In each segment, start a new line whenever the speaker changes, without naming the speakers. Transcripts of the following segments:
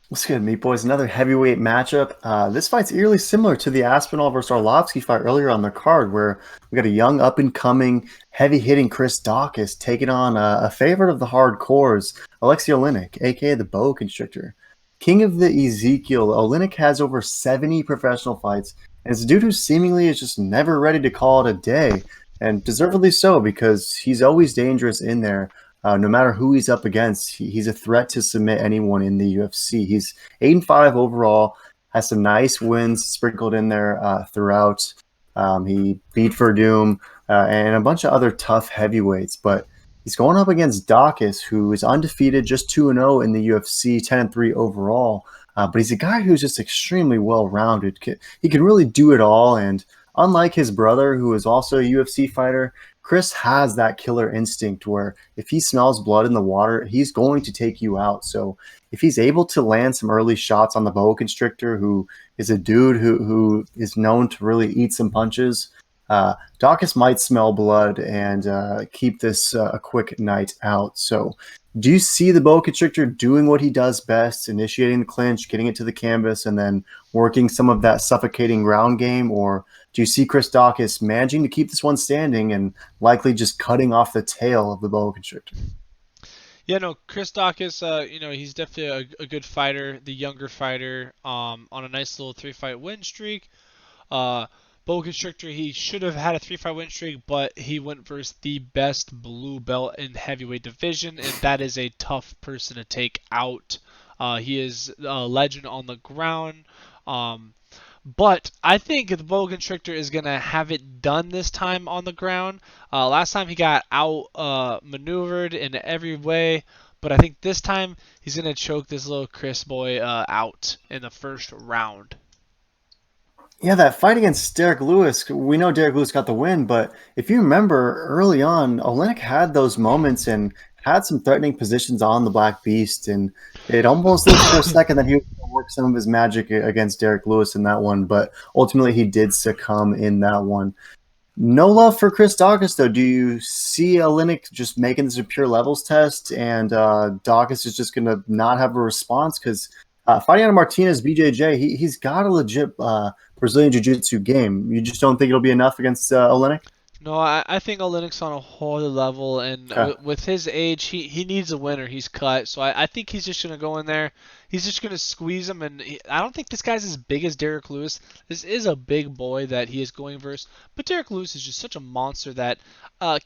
What's good, meat boys? Another heavyweight matchup. This fight's eerily similar to the Aspinall versus Arlovsky fight earlier on the card, where we got a young, up-and-coming, heavy-hitting Chris Daukaus taking on a favorite of the hardcores, Aleksei Oleinik, aka the Boa Constrictor. King of the Ezekiel, Oleinik has over 70 professional fights, and it's a dude who seemingly is just never ready to call it a day, and deservedly so, because he's always dangerous in there. No matter who he's up against, he's a threat to submit anyone in the UFC. He's 8-5 overall, has some nice wins sprinkled in there throughout. He beat Verdum and a bunch of other tough heavyweights, but he's going up against Daukaus, who is undefeated, just 2-0 in the UFC, 10-3 overall. But he's a guy who's just extremely well-rounded. He can really do it all, and unlike his brother, who is also a UFC fighter, Chris has that killer instinct where if he smells blood in the water, he's going to take you out. So if he's able to land some early shots on the boa constrictor, who is a dude who is known to really eat some punches, Daukaus might smell blood and keep this a quick night out. So do you see the boa constrictor doing what he does best, initiating the clinch, getting it to the canvas, and then working some of that suffocating ground game? Or do you see Chris Daukaus managing to keep this one standing and likely just cutting off the tail of the boa constrictor?
Yeah, no, Chris Daukaus, he's definitely a good fighter, the younger fighter, on a nice little three-fight win streak. Uh, Boa Constrictor, he should have had a three-fight win streak, but he went versus the best blue belt in the heavyweight division, and that is a tough person to take out. He is a legend on the ground. Um, but I think the Boa Constrictor is going to have it done this time on the ground. Last time he got out maneuvered in every way, but I think this time he's going to choke this little Chris boy out in the first round.
Yeah, that fight against Derek Lewis, we know Derek Lewis got the win, but if you remember early on, Oleinik had those moments and had some threatening positions on the Black Beast, and it almost looked for a second that he was going to work some of his magic against Derek Lewis in that one, but ultimately he did succumb in that one. No love for Chris Daukaus, though. Do you see Oleinik just making this a pure levels test, and Daukaus is just going to not have a response? Because fighting out of Martinez, BJJ, he's got a legit Brazilian Jiu-Jitsu game. You just don't think it'll be enough against Oleinik?
No, I think Olenek's on a whole other level, and
Okay.
with his age, he needs a winner. He's cut, so I think he's just gonna go in there. He's just gonna squeeze him, and I don't think this guy's as big as Derek Lewis. This is a big boy that he is going versus, but Derek Lewis is just such a monster that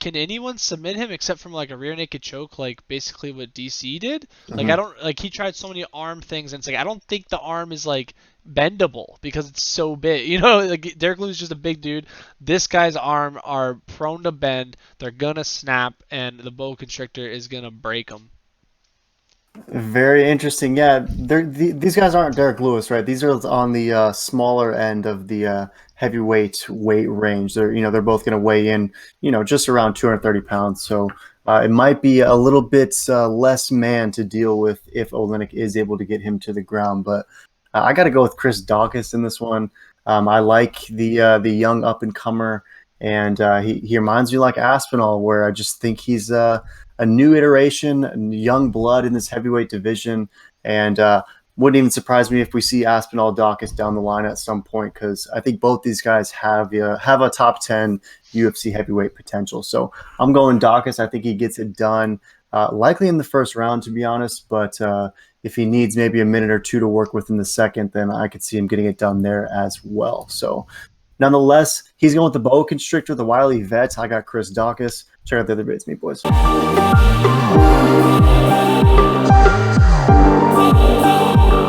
can anyone submit him except from like a rear naked choke, like basically what DC did? Like I
Mhm.
don't like he tried so many arm things, and it's like I don't think the arm is like bendable because it's so big. Like Derek Lewis is just a big dude. This guy's arm are prone to bend. They're gonna snap, and the boa constrictor is gonna break them.
Very interesting. Yeah, these guys aren't Derek Lewis, right? These are on the smaller end of the heavyweight weight range. They're both going to weigh in, just around 230 pounds. So it might be a little bit less man to deal with if Oleinik is able to get him to the ground. But I got to go with Chris Daukaus in this one. I like the young up and comer, and he reminds me like Aspinall, where I just think he's a new iteration, young blood in this heavyweight division, and wouldn't even surprise me if we see Aspinall Daukaus down the line at some point, because I think both these guys have a top 10 UFC heavyweight potential. So I'm going Daukaus. I think he gets it done, likely in the first round, to be honest. But if he needs maybe a minute or two to work with in the second, then I could see him getting it done there as well. So nonetheless, he's going with the boa constrictor, the wily vet. I got Chris Daukaus. Check out the other bits, me boys.